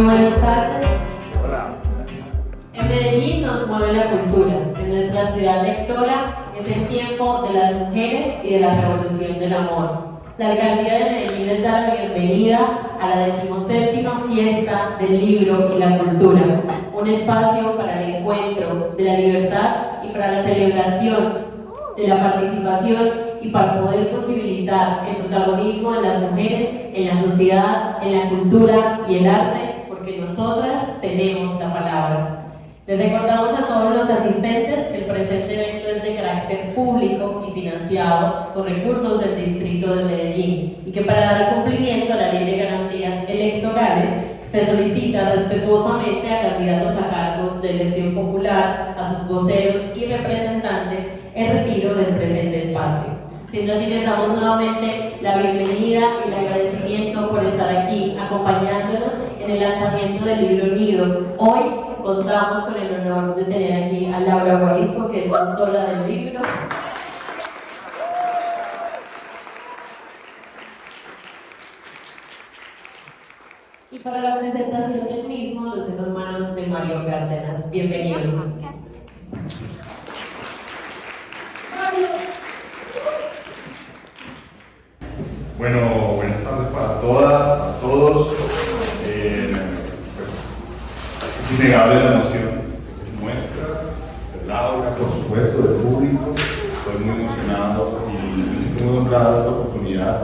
buenas tardes. Hola. En Medellín nos mueve la cultura. En nuestra ciudad lectora es el tiempo de las mujeres y de la revolución del amor. La alcaldía de Medellín les da la bienvenida a la 17ª fiesta del libro y la cultura, un espacio para el encuentro de la libertad y para la celebración de la participación y para poder posibilitar el protagonismo de las mujeres en la sociedad, en la cultura y el arte, porque nosotras tenemos la palabra. Les recordamos a todos los asistentes que el presente evento es de carácter público y financiado con recursos del Distrito de Medellín y que para dar cumplimiento a la Ley de Garantías Electorales se solicita respetuosamente a candidatos a cargos de elección popular, a sus voceros y representantes el retiro del presente espacio. Siendo así, les damos nuevamente la bienvenida y el agradecimiento por estar aquí acompañándonos en el lanzamiento del libro Nido. Hoy contamos con el honor de tener aquí a Laura Guarisco, que es la autora del libro. Y para la presentación del mismo, los hermanos de Mario Cárdenas. Bienvenidos. Bueno, buenas tardes para todas, para todos. Pues, es innegable la emoción nuestra, de Laura, por supuesto, del público. Estoy muy emocionado y me siento muy honrado esta oportunidad.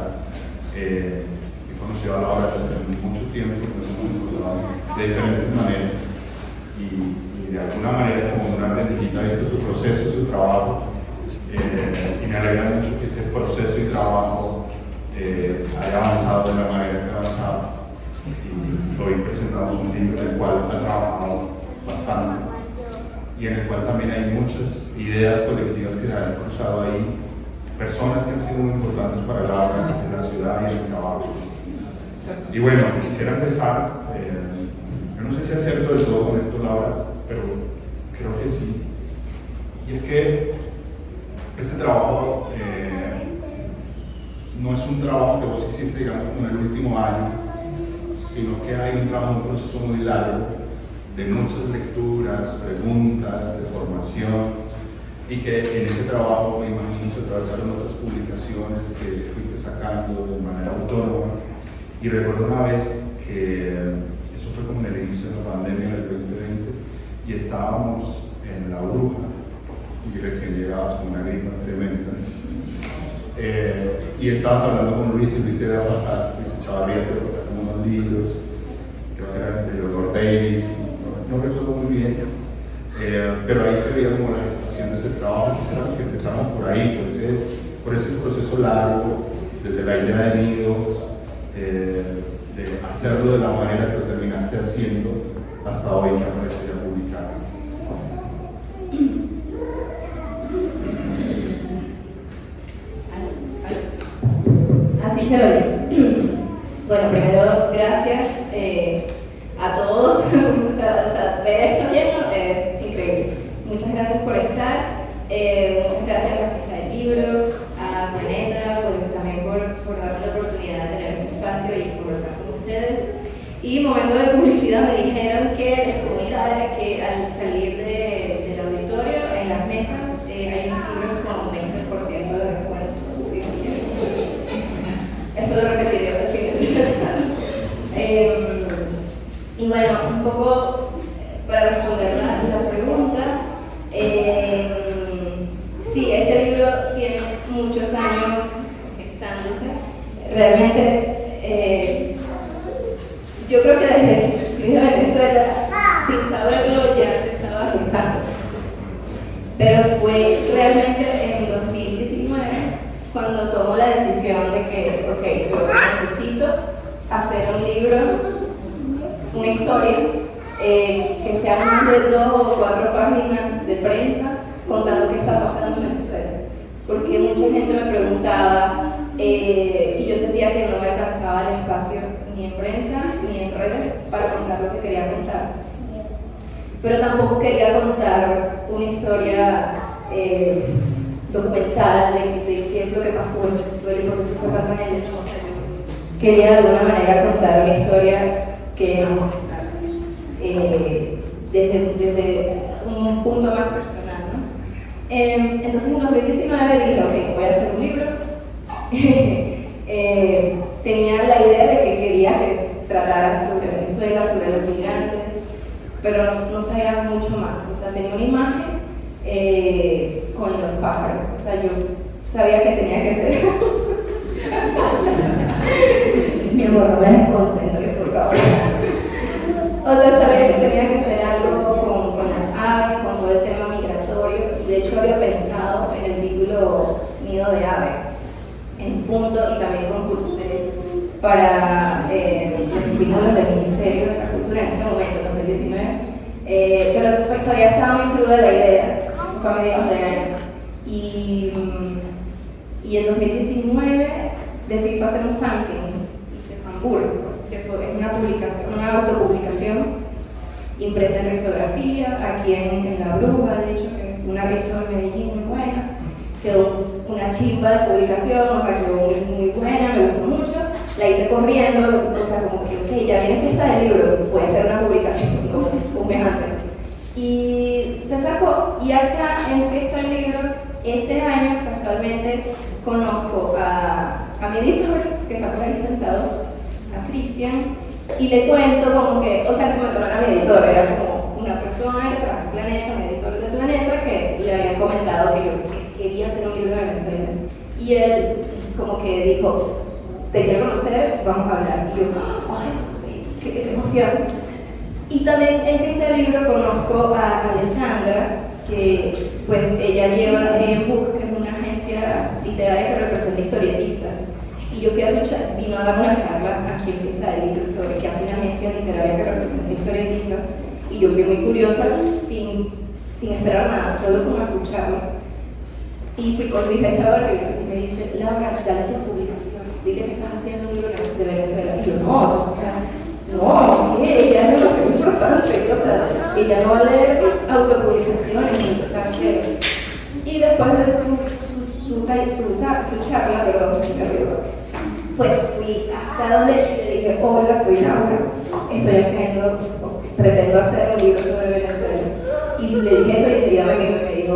He conocido a Laura desde hace mucho tiempo, nos hemos encontrado de diferentes maneras y de alguna manera como una rendijita he visto su proceso, su trabajo. Y me alegra mucho que ese proceso y trabajo haya avanzado de la manera que ha avanzado. Y hoy presentamos un libro en el cual ha trabajado bastante y en el cual también hay muchas ideas colectivas que se han cruzado ahí, personas que han sido muy importantes para Laura en la ciudad y en el trabajo. Y bueno, quisiera empezar, yo no sé si acierto del todo con esto, Laura, pero creo que sí. Y es que este trabajo no es un trabajo que vos hiciste, digamos, como en el último año, sino que hay un trabajo, un proceso muy largo de muchas lecturas, preguntas, de formación, y que en ese trabajo, me imagino, se atravesaron otras publicaciones que fuiste sacando de manera autónoma. Y recuerdo una vez que eso fue como en el inicio de la pandemia del 2020 y estábamos en La Bruja y recién llegados con una gripa tremenda y estabas hablando con Luis y Luis te iba a pasar, Luis Echavarría te iba a pasar como unos libros, creo que eran de Lord Davis, no recuerdo muy bien, pero ahí se veía como la gestación de ese trabajo. Quisiera que empezáramos por ahí, por ese proceso largo, desde la idea de Nido, de hacerlo de la manera que lo terminaste haciendo hasta hoy que aparece ya publicado. Así se oye. Bueno, primero, gracias a todos. O sea, ver esto lleno es increíble. Muchas gracias por estar. Muchas gracias a la Fiesta del Libro, a Planeta, pues también por darme la oportunidad de tener este espacio y conversar con ustedes. Y momento de publicidad, me dijeron que les comunicara que al salir del auditorio, en las mesas, hay unos libros con 20% de descuento. ¿Sí? Esto lo repetiré al final de la sala. Y bueno, un poco para responder la pregunta. Sí, este libro tiene muchos años gestándose. Realmente, yo creo que desde que fui de Venezuela, sin saberlo, ya se estaba gestando. Pero fue realmente en 2019 cuando tomo la decisión de que, ok, yo necesito hacer un libro, una historia, que sea más de 2 o 4 páginas de prensa contando qué está pasando en Venezuela. Porque mucha gente me preguntaba y yo sentía que no me alcanzaba el espacio ni en prensa ni en redes para contar lo que quería contar. Pero tampoco quería contar una historia documental de qué es lo que pasó en Venezuela y por qué se fue tanta gente. No, o sea, yo quería de alguna manera contar una historia que desde un punto más personal, ¿no? Entonces en 2019 dije, ok, voy a hacer un libro. Tenía la idea de que quería que tratara sobre Venezuela, sobre los migrantes, pero no sabía mucho más. O sea, tenía una imagen con los pájaros. O sea, yo sabía que tenía que ser. Mi amor, no me desconcentres, por favor. O sea, sabía que tenía que ser algo con las aves, con todo el tema migratorio. De hecho, había pensado en el título Nido de Ave, en punto, y también concursé para los estímulos del Ministerio de la Cultura en ese momento, en 2019. Pero pues todavía estaba muy cruda la idea, eso fue a mediados de año. Y en 2019 decidí hacer un fanzine, hice Fanburg, que fue una autopublicación impresa en risografía, aquí en La Bruja, de hecho, que es una rizo de Medellín muy buena. Quedó una chimba de publicación, o sea, quedó muy buena, me gustó mucho. La hice corriendo, o sea, como que, ok, ya viene fiesta del libro, puede ser una publicación, ¿no? Un mes antes. Y se sacó, y acá en fiesta del libro, ese año, casualmente, conozco a mi editor, que está por ahí sentado, a Cristian, y le cuento como que, o sea, en ese momento no era mi editor, era como una persona que trabaja en Planeta, un editor de Planeta, que le habían comentado que yo quería hacer un libro de Venezuela. Y él como que dijo, te quiero conocer, vamos a hablar. Y yo, ay, sí, qué emoción. Y también en este libro conozco a Alessandra, que pues ella lleva en Book, que es una agencia literaria que representa historietistas. Y yo fui a vino a dar una charla aquí en Fiesta del Libro sobre qué hace una agencia literaria que representa historietistas. Y yo fui muy curiosa, sin esperar nada, solo como escucharla. Y fui con Luis Mechado Rivera y me dice, Laura, dale tu publicación, dile que estás haciendo un libro de Venezuela. Y yo, no, o sea, no, ella es demasiado importante, o sea, ella no va a leer autopublicaciones, o sea, que... Y después de su charla, perdón, estoy nerviosa, pues fui hasta donde le dije, hola, soy Laura, pretendo hacer un libro sobre Venezuela. Y le dije eso y enseguida me dijo,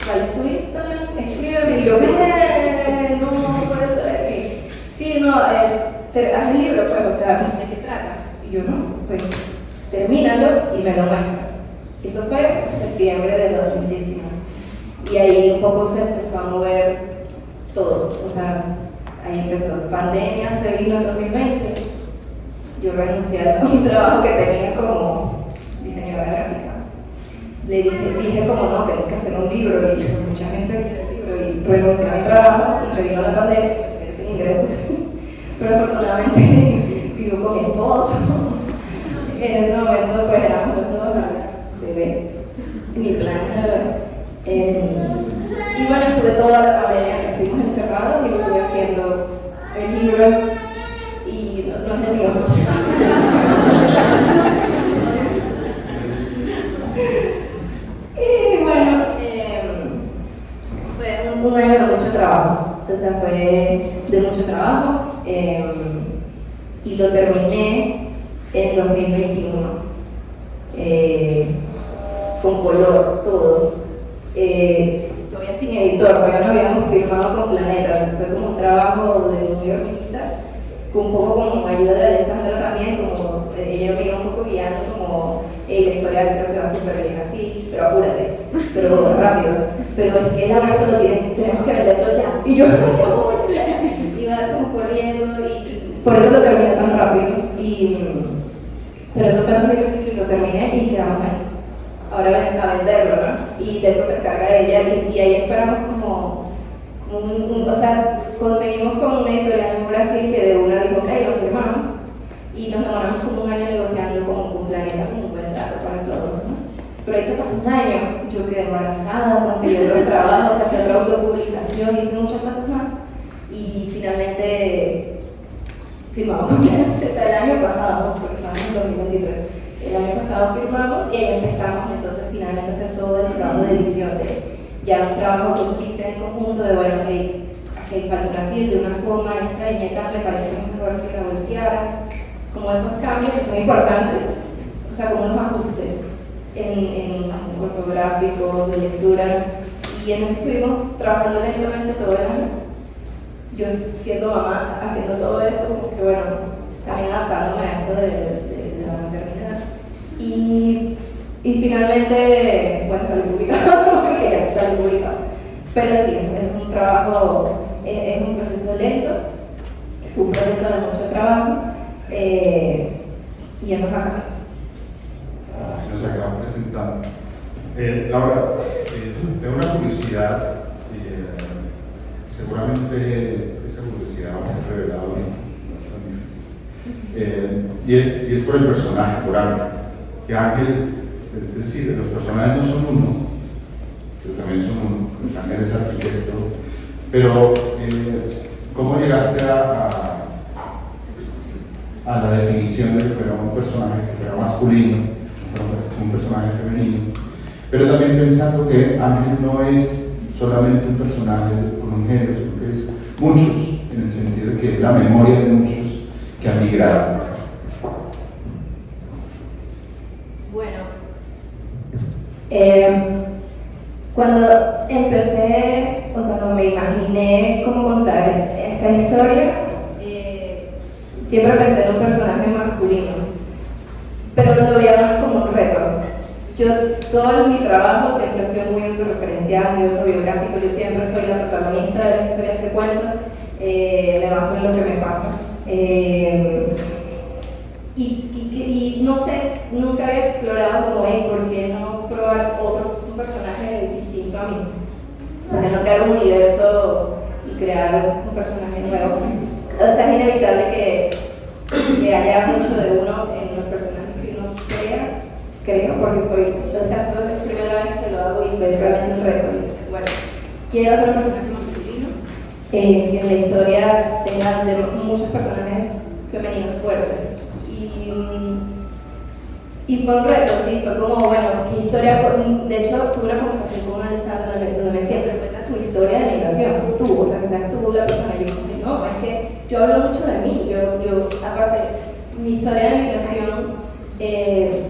¿cuál es tu Instagram? Escríbeme. Y yo, no puede ser. Sí, no, haz el libro, pues, o sea, ¿de qué trata? Y yo, no, pues, termínalo y me lo muestras. Eso fue en septiembre de 2019. Y ahí un poco se empezó a mover todo. O sea, ahí empezó pandemia, se vino en 2020. Yo renuncié a un trabajo que tenía como diseñadora gráfica. Le dije como no, tengo que hacer un libro y mucha gente quiere el libro y renuncié a mi trabajo y se vino la pandemia, me quedé sin ingresos. Pero afortunadamente vivo con mi esposo. En ese momento pues éramos todos bebé, mi plan de bebé. Y bueno, estuve toda la pandemia que estuvimos encerrados y estuve haciendo el libro y no es el mío. Y bueno, fue un año de mucho trabajo, o sea, fue de mucho trabajo y lo terminé en 2021 con color, todo. Todavía sin editor, todavía no habíamos firmado con Planeta, fue como un trabajo de muy hormiguita, un poco con ayuda de Alessandra también, como ella me iba un poco guiando, como la historia creo que va súper bien así, pero apúrate, pero rápido, pero es que Laura solo tenemos que venderlo ya, y yo iba como corriendo y por eso lo terminé tan rápido, pero eso fue en 2020 y lo terminé y quedamos ahí. Ahora ven a venderlo, ¿no? Y de eso se encarga ella y ahí esperamos como o sea, conseguimos con una editorial en Brasil que de una dijo, ok, lo firmamos y nos demoramos como un año negociando con Planeta, con un buen trato para todos, ¿no? Pero ahí se pasó un año, yo quedé embarazada, conseguí otro trabajo, hice otra autopublicación, hice muchas cosas más y finalmente firmamos con Planeta el año pasado, porque estamos en 2023. El año pasado firmamos y ahí empezamos entonces finalmente a hacer todo el trabajo de edición, de ya un trabajo con Cristian en conjunto de bueno, aquí falta una tilde, una coma, esta viñeta me parece mejor que la voltearas, como esos cambios que son importantes sea, como unos ajustes en ortográfico, de lectura, y en eso estuvimos trabajando lentamente todo el año. Yo siendo mamá, haciendo todo eso, porque bueno, también adaptándome a esto de la maternidad. Y finalmente, bueno, salió publicado, porque ya salió publicado. Pero sí, es un trabajo, es un proceso lento, un proceso de mucho trabajo, y hemos acabado. Nos acabamos presentando. Laura, tengo una curiosidad, seguramente esa curiosidad va a ser revelada bien, no es tan difícil. Y es por el personaje, por Ángel. Que Ángel, es decir, los personajes no son uno, pero también son uno. Pues Ángel es arquitecto, pero ¿cómo llegaste a la definición de que fuera un personaje que fuera masculino, un personaje femenino? Pero también pensando que Ángel no es solamente un personaje con un género, sino que es muchos, en el sentido de que es la memoria de muchos que han migrado. Bueno, cuando empecé, o cuando me imaginé cómo contar esta historia, siempre pensé en un personaje masculino, pero lo veía más como un reto. Todo mi trabajo siempre ha sido muy autorreferencial, muy autobiográfico. Yo siempre soy la protagonista de las historias que cuento, me baso en lo que me pasa. Y no sé, nunca había explorado como, ¿por qué no probar un personaje distinto a mí? ¿Por qué no crear un universo y crear un personaje nuevo? O sea, es inevitable que haya mucho de uno en los personajes que uno crea. Creo, porque esto es la primera vez que lo hago y es realmente un reto. Bueno, quiero hacer un personaje masculino que en la historia tenga muchos personajes femeninos fuertes. Y fue un reto, sí, fue como, bueno, ¿qué historia? De hecho, tuve una conversación con Alessandra donde me decía, pero cuenta tu historia de migración, tú, o sea, que seas tú la persona. Y yo dije, no, es que yo hablo mucho de mí, yo aparte, mi historia de migración,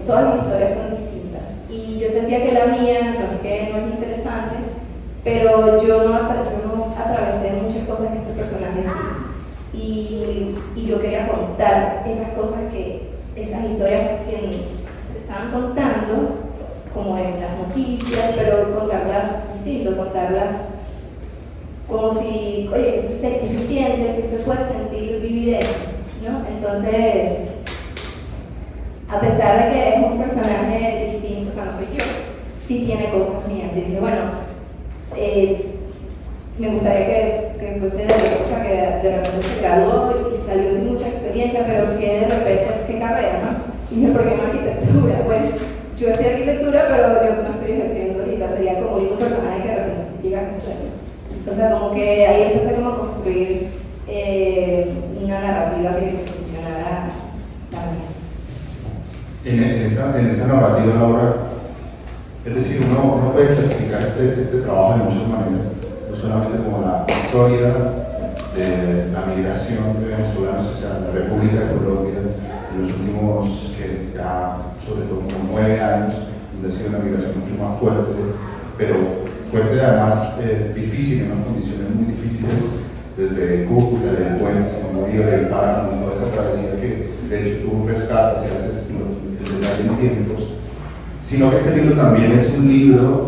todas mis historias son distintas y yo sentía que la mía no es interesante, pero yo no atravesé muchas cosas que este personaje sí, y yo quería contar esas historias que se estaban contando como en las noticias, pero contarlas distinto, contarlas como si, oye, que se siente, que se puede sentir, vivir eso, ¿no? Entonces, a pesar de que es un personaje distinto, o sea, no soy yo, sí tiene cosas mías. Y dije, bueno, me gustaría que fuese de la cosa que de repente se graduó y salió sin mucha experiencia, pero que de repente, ¿qué carrera, no? Y dije, ¿por qué no arquitectura? Bueno, yo estoy arquitectura, pero yo no estoy ejerciendo ahorita, sería como un personaje que de repente sí llega a hacerlo. O sea, como que ahí empecé como a construir una narrativa que funcionara también. En esa narrativa, Laura, es decir, uno puede clasificar este trabajo de muchas maneras, no solamente como la historia de la migración de venezolanos hacia la República de Colombia en los últimos, ya sobre todo como 9 años, donde ha sido una migración mucho más fuerte, pero fuerte además difícil, en unas condiciones muy difíciles, desde Cúcuta, del puente, Simón Bolívar, del Páramo, toda esa travesía que de hecho tuvo un rescate, si haces el detalle en tiempos, sino que este libro también es un libro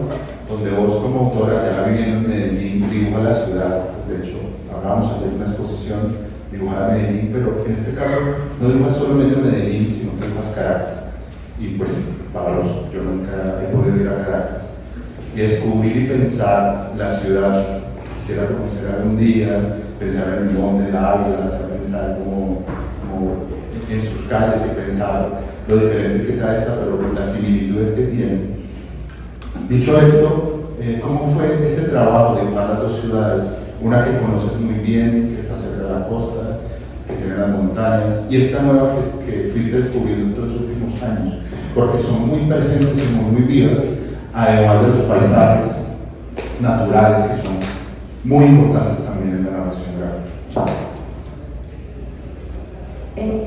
donde vos como autora, ya viviendo en Medellín, dibujas la ciudad. Pues de hecho, hablábamos sobre una exposición dibujada en Medellín, pero en este caso no dibujas solamente Medellín, sino que dibujas Caracas. Y pues, yo nunca he podido ir a Caracas. Y descubrir y pensar la ciudad, quisiera conocer algún día, pensar en el monte, en la Ávila, pensar como en sus calles y pensar lo diferente que sea esta, pero las similitudes que tiene. Dicho esto, ¿cómo fue ese trabajo de dibujar las dos ciudades? Una que conoces muy bien, que está cerca de la costa, que tiene las montañas, y esta nueva que fuiste descubriendo en todos los últimos años, porque son muy presentes y muy vivas, además de los paisajes naturales que son muy importantes también en la narración gráfica.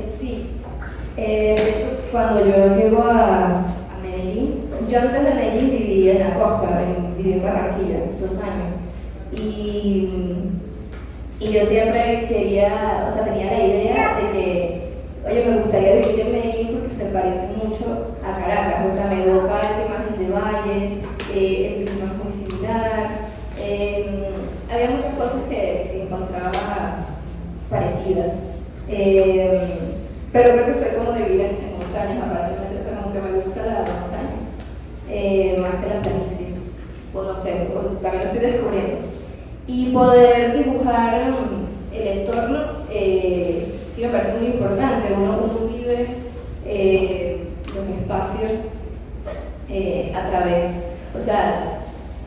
Sí, de hecho, cuando yo llego a Medellín, yo antes de Medellín vivía en la costa, viví en Barranquilla 2 años. Y yo siempre quería, o sea, tenía la idea de que, oye, me gustaría vivir en Medellín porque se parece mucho a Caracas, o sea, me evoca esa imagen de valle, el clima es muy similar. Había muchas cosas que encontraba parecidas, pero creo que soy como de vivir en montañas, aparentemente, o sea, como que me gusta la montaña, más que la planicie, o no sé, también lo estoy descubriendo. Y poder dibujar el entorno sí me parece muy importante. Uno vive los espacios a través, o sea,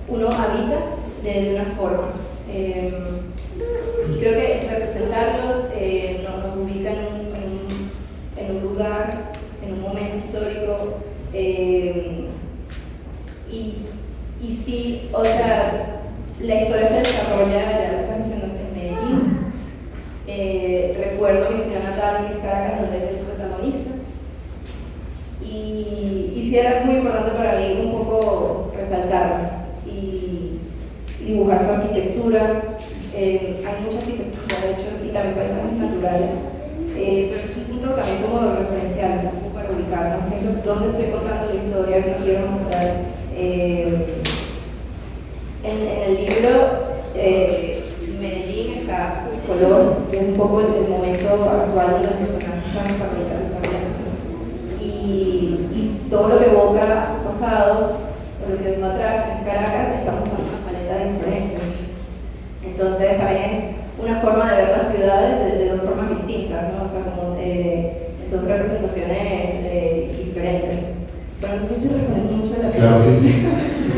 uno habita de una forma. Y creo que representarlos nos ubica en un lugar, en un momento histórico. Y sí, o sea, la historia se desarrolla, ya lo están diciendo, en Medellín. Recuerdo mi ciudad natal, que es Caracas, donde es el protagonista. Y sí era muy importante para mí un poco resaltarlos y dibujar su arquitectura. Hay mucha arquitectura, de hecho, y también paisajes naturales. Pero aquí punto también como referenciales, como para ubicarnos, dónde estoy contando la historia que quiero mostrar. En el libro Medellín está full color, que es un poco el momento actual donde los personajes están desarrollándose. Y todo lo que evoca a su pasado, o lo que dejó atrás en Caracas, estamos usando una paleta diferente. Entonces también es una forma de ver las ciudades de 2 formas distintas, ¿no? O sea, como en 2 representaciones diferentes. Pero no sé si te responde mucho a la pregunta. Claro que sí,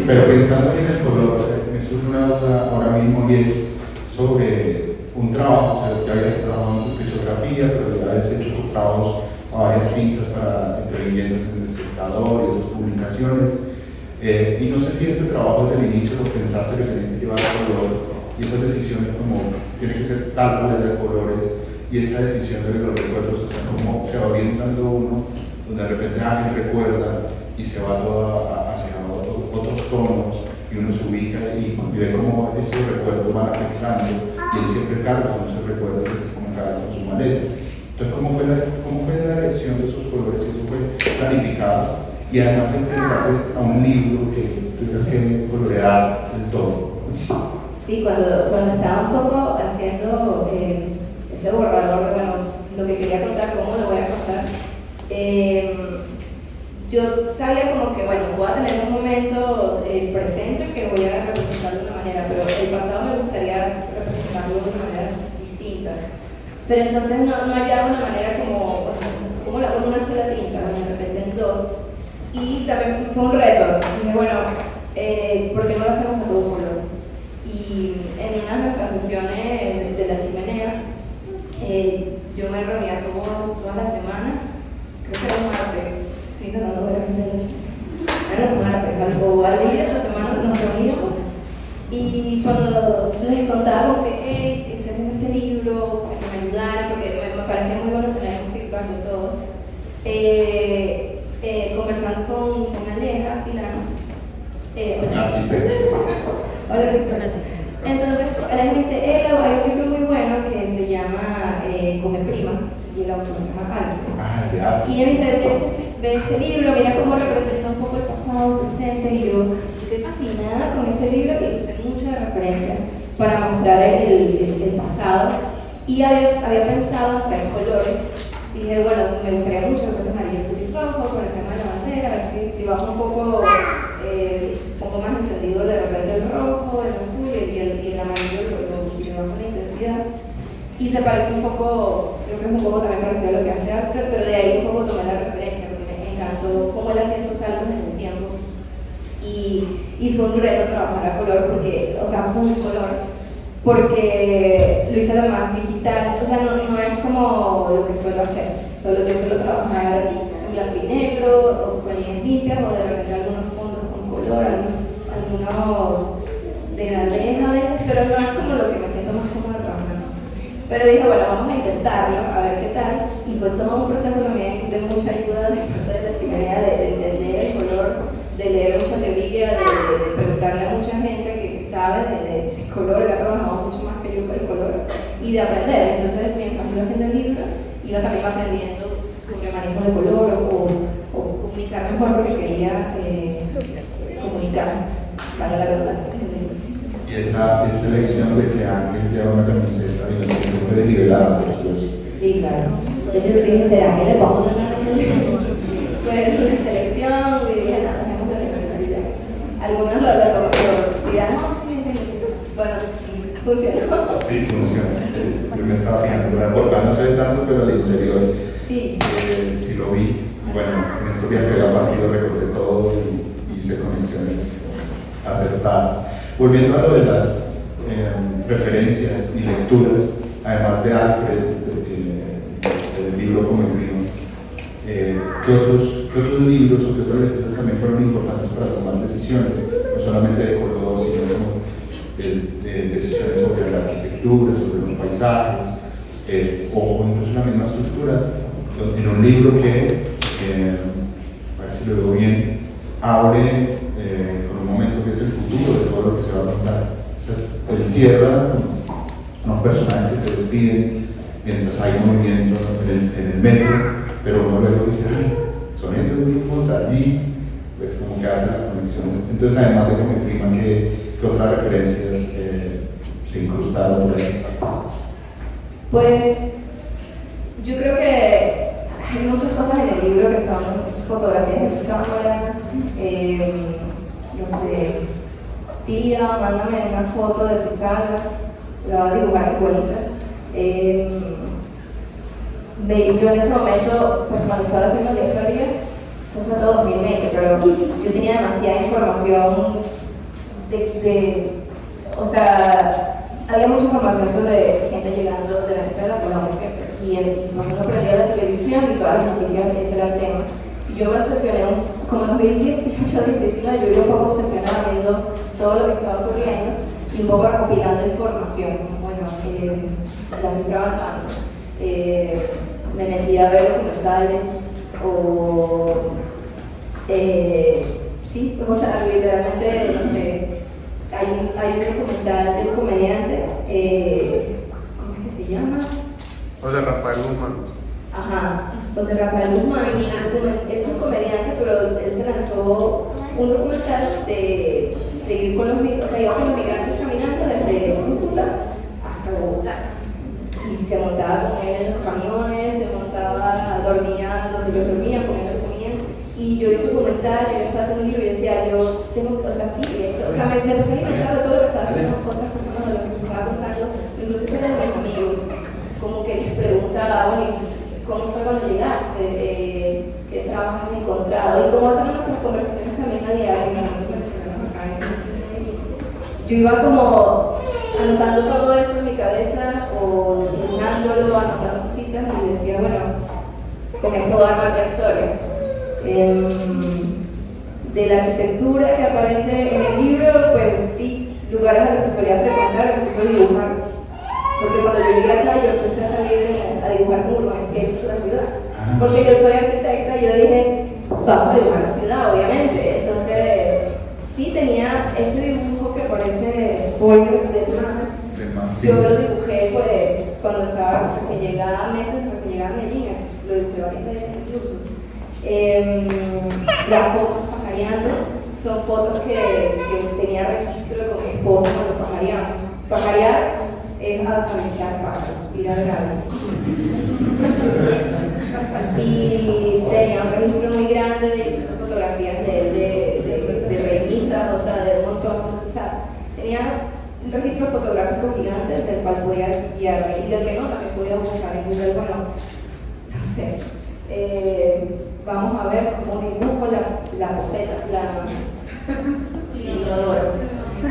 pero pensando en el color, me surge una duda ahora mismo y es sobre un trabajo, o sea, ya habías trabajado en criptografía, pero ya habías hecho tus trabajos a varias tintas para entrevistas en El Espectador y otras publicaciones. Y no sé si este trabajo desde el inicio lo pensaste que tenía que llevar color y esas decisiones como tiene que ser tal paleta de colores y esa decisión de los recuerdos, o sea, cómo se va orientando uno, donde de repente alguien recuerda y se va todo hacia otros tonos y uno se ubica y ve cómo esos recuerdos van afectando y él siempre carga con esos recuerdos que se como carga con su maleta. Entonces, ¿cómo fue la elección de esos colores? ¿Eso fue planificado? Y además enfrentarte a un libro que tuvieras que colorear el todo. Sí, cuando estaba un poco haciendo ese borrador, bueno, lo que quería contar, cómo lo voy a contar, yo sabía como que, bueno, voy a tener un momento presente que voy a representar de una manera, pero el pasado me gustaría representarlo de una manera distinta. Pero entonces no hallaba una manera como una sola tinta, de repente en 2. Y también fue un reto. Dije, bueno, ¿por qué no lo hacemos a todo color? Y en una de nuestras sesiones de la chimenea, yo me reunía todas las semanas, creo que los martes, estoy intentando ver eran los martes, al día de la semana nos reuníamos y cuando les contábamos que estoy haciendo este libro, que me ayudaran, porque me parecía muy bueno tener un feedback de todos, conversando con Aleja hola, entonces Aleja me dice, hay un libro muy bueno que se llama Come Prima y el autor se llama Alfred. Y él dice, ve este libro, mira cómo representa un poco el pasado, el presente, y yo estoy fascinada con ese libro y usé mucho de referencia para mostrar el pasado. Y había pensado en 3 colores. Dije, bueno, me gustaría mucho que fuese amarillo, azul y rojo por el tema de la bandera, a ver si baja un poco más encendido de repente el rojo, el azul y el amarillo lo bajo la intensidad. Y se parece un poco, creo que es un poco también parecido a lo que hace Alfred, pero de ahí un poco tomé la referencia, porque me encantó cómo él hacía esos saltos en el tiempo. Y fue un reto trabajar a color, porque, o sea, fue un color, porque lo hice además digital, o sea, no es como lo que suelo hacer, solo yo suelo trabajar en blanco y negro, o con líneas limpias, o de repente algunos fondos con color, algunos de grandeza a veces, pero no es como lo que me siento más cómoda trabajando. Pero dije, bueno, vamos a intentarlo, a ver qué tal, y fue todo un proceso también de mucha ayuda de color, él ha trabajado mucho más que yo con el color, y de aprender. Entonces, mientras iba haciendo el libro, iba también aprendiendo sobre manejo de color o comunicar mejor porque quería comunicar para la redundancia. Y esa elección de que Ángel lleva una camiseta y la gente fue deliberada por supuesto. Sí, claro. Entonces dije, ¿será que le pongo una Fue una selección y dije, nada, dejemos de recortar y ya. Algunos lo dirán, no, sí, bueno, funcionó. Sí, funciona. Yo me estaba fijando, por la portada no se ve tanto, pero al interior Sí. sí lo vi. Bueno, en estos días que había partido recordé todo y hice conexiones acertadas. Volviendo a lo de las referencias y lecturas, además de Alfred, del libro Como el vino, ¿qué otros libros o qué otras lecturas también fueron importantes para tomar decisiones? No solamente de color, sino como decisiones sobre la arquitectura, sobre los paisajes, o incluso la misma estructura. En un libro que, a ver si lo veo bien, abre con un momento que es el futuro de todo lo que se va a contar. O sea, él cierra unos personajes que se despiden mientras hay movimiento en el metro, pero uno luego dice, ay, son ellos mismos allí, pues como que hacen las conexiones. Entonces, además de que me prima que otras referencias se incrustaron por ahí. Pues yo creo que hay muchas cosas en el libro que son fotografías de cámara, no sé, tía, mándame una foto de tu sala, la voy a dibujar igualita. Yo en ese momento, pues cuando estaba haciendo la historia, eso fue todo 2020, pero yo tenía demasiada información o sea, había mucha información sobre gente llegando de Venezuela, Colombia, y cuando uno prendía la televisión y todas las noticias, ese era el tema. Yo me obsesioné, como en 2018, 2019, yo iba un poco obsesionada viendo todo lo que estaba ocurriendo y un poco recopilando información. Bueno, la seguí trabajando. Me metí a ver documentales o sí, o sea, literalmente, no sé, hay un documental de un comediante, ¿cómo es que se llama? José Rafael Guzmán. Ajá, José Rafael Guzmán es un comediante, pero él se lanzó un documental de seguir con los migrantes, o sea, iba con los migrantes caminando desde Cúcuta hasta Bogotá. Y se montaba con él en los camiones, se montaba, dormía donde yo dormía, comía lo que comía. Y yo hice un comentario, yo empecé a hacer un libro y yo decía, yo tengo, o sea, sí, esto, o sea, me empecé a alimentar de todo lo que estaba haciendo con otras personas, de lo que se estaba contando, incluso con mis amigos, como que les preguntaba, bueno, ¿cómo fue cuando llegaste? ¿Qué trabajo has encontrado? Y como hacen nuestras conversaciones también a diario, yo iba como anotando todo eso en mi cabeza o dibujándolo, anotando cositas y decía, bueno, con esto voy a armar la historia. De la arquitectura que aparece en el libro, pues sí, lugares a los que solía frecuentar, empecé a dibujar. Porque cuando yo llegué acá, yo empecé a salir a dibujar muros, sketches de la ciudad. Porque yo soy arquitecta y yo dije, vamos a dibujar la ciudad, obviamente. Entonces, sí tenía ese dibujo que parece spoiler de mar. Yo lo dibujé pues, cuando estaba recién llegada a Medellín, lo dibujé varias veces incluso. Las fotos pajareando son fotos que tenía registro con mi esposo cuando pajareamos. Pajarear es acariciar pájaros, ir a ver aves. Y tenía un registro muy grande y puse fotografías de revistas, o sea, de un montón. O sea, tenía un registro fotográfico gigante del cual podía guiarme y del que no también podía buscar en Google. Bueno, no sé. Vamos a ver cómo dibujo la poseta, el inodoro.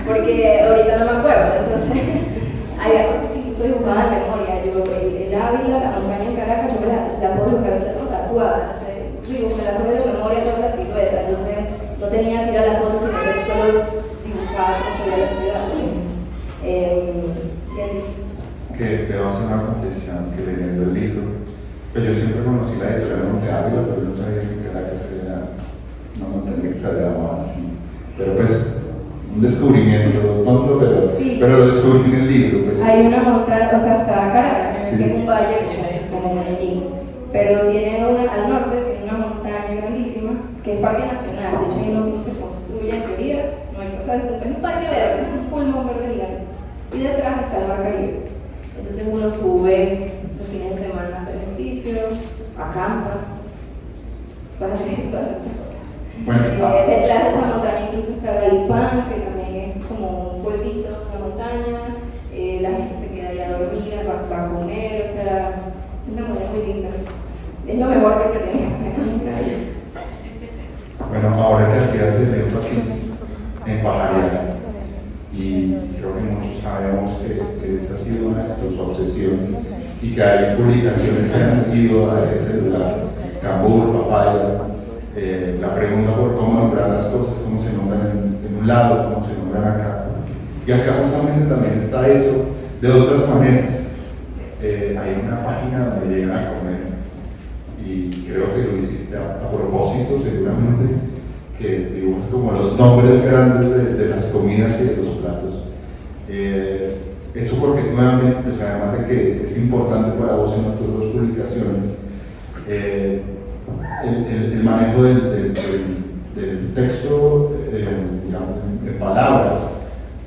Porque ahorita no me acuerdo, entonces había cosas que incluso dibujaba de memoria. Yo, el Ávila, la montaña en Caracas, yo me la puedo buscar, la tengo tatuada. Me la sé de memoria toda la silueta, entonces no tenía que ir a las fotos, sino que solo dibujaba cómo se veía la ciudad. Y así. Que te voy a hacer una confesión, que leyendo el libro, pues yo siempre conocí la editorial Monte Ávila, pero no sabía que Caracas era una montaña que se llamaba así. Pero pues un descubrimiento tonto, Sí. pero lo descubrí en el libro. Pues. Hay una montaña, o sea, está Caracas, Sí. que es un valle como Medellín, pero tiene una, al norte tiene una montaña grandísima que es parque nacional. De hecho, ahí no se construye en teoría, no hay cosas, es un parque verde, es un pulmón verde gigante. Y detrás está el Mar Caribe. Entonces uno sube los fines de semana a hacer ejercicio, acampas, para hacer muchas cosas. Bueno, Detrás de esa montaña incluso está Galipán, que también es como un pueblito, una montaña. La gente se queda allá a dormir, va a comer, o sea, es una montaña muy linda. Es lo mejor que tenemos. bueno, ahora que hacías el énfasis en pajarear, y creo que muchos sabemos que esa ha sido una de tus obsesiones y que hay publicaciones que han ido hacia ese lugar, Cambur, Papaya, la pregunta por cómo nombrar las cosas, cómo se nombran en un lado, cómo se nombran acá. Y acá justamente también está eso de otras maneras. Hay una página donde llegan a comer y creo que lo hiciste a propósito seguramente, que dibujas como los nombres grandes de las comidas y de los platos. Eso porque nuevamente, pues además de que es importante para vos en tus dos publicaciones, el manejo del texto, digamos, en palabras,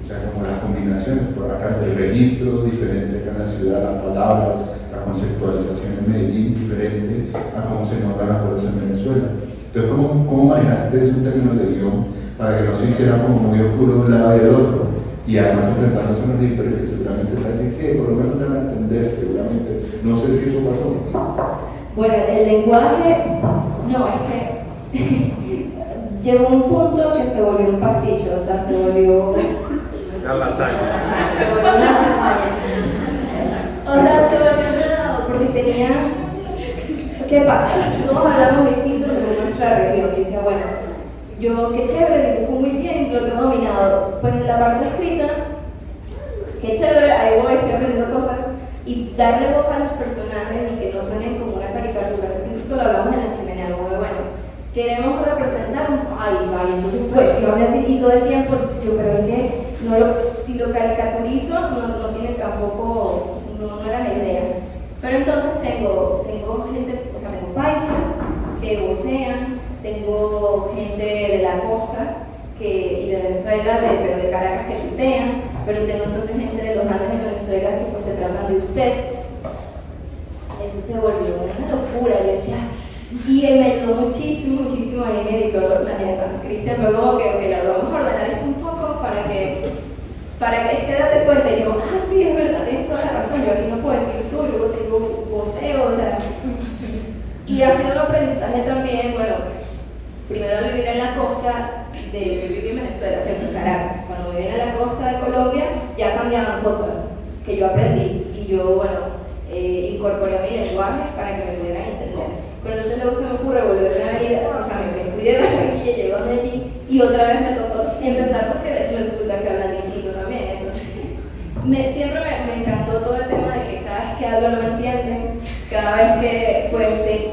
o sea, como las combinaciones, por acá el registro diferente acá en la ciudad, las palabras, la conceptualización en Medellín diferente a cómo se nombran las cosas en Venezuela. Entonces, ¿cómo manejaste esos términos de guión para que no se hiciera como muy oscuro de un lado y del otro? Y además enfrentándose a unos editores que seguramente van a decir, sí, por lo menos te van a entender, seguramente. No sé si eso pasó. Bueno, el lenguaje, no, es que llegó un punto que se volvió un pasticho, o sea, se volvió La lasaña. se volvió una lasaña. O sea, se volvió enredado porque tenía. ¿Qué pasa? Todos hablamos distinto de nuestra región. Yo decía, bueno, yo qué chévere, dibujo muy bien, lo tengo dominado. Pero en la parte escrita, qué chévere, ahí voy, estoy aprendiendo cosas. Y darle voz a los personajes y que no suenen como una caricatura. Incluso lo hablamos en la chimenea, como de, bueno, queremos representar un país, ¿sabes? Entonces, pues, si lo hablas así y todo el tiempo, yo creo que si lo caricaturizo, no tiene tampoco, no era la idea. Pero entonces tengo gente, o sea, tengo paisas que vocean, tengo gente de la costa y de Venezuela, pero de Caracas que tutean, pero tengo entonces gente de los Andes de Venezuela que pues te tratan de usted. Eso se volvió una locura, yo decía, y me ayudó muchísimo ahí mi editor, la neta, Cristian, fue como que lo vamos a ordenar esto un poco para que es que date cuenta, y yo, sí, es verdad, tienes toda la razón, yo aquí no puedo decir tú, yo tengo voceo, o sea, y ha sido un aprendizaje también, bueno, primero al vivir en la costa, yo viví en Venezuela, ¿cierto? En Caracas, cuando viví en la costa de Colombia, ya cambiaban cosas que yo aprendí, y yo, bueno, incorporé a mi lenguaje para que me pudieran entender. Pero entonces luego se me ocurre volverme a venir, o sea, me fui de Barranquilla, llego a Medellín, y otra vez me tocó empezar porque resulta que hablan distinto también. Entonces, siempre me encantó todo el tema de que cada vez que hablo no me entienden, cada vez que pues,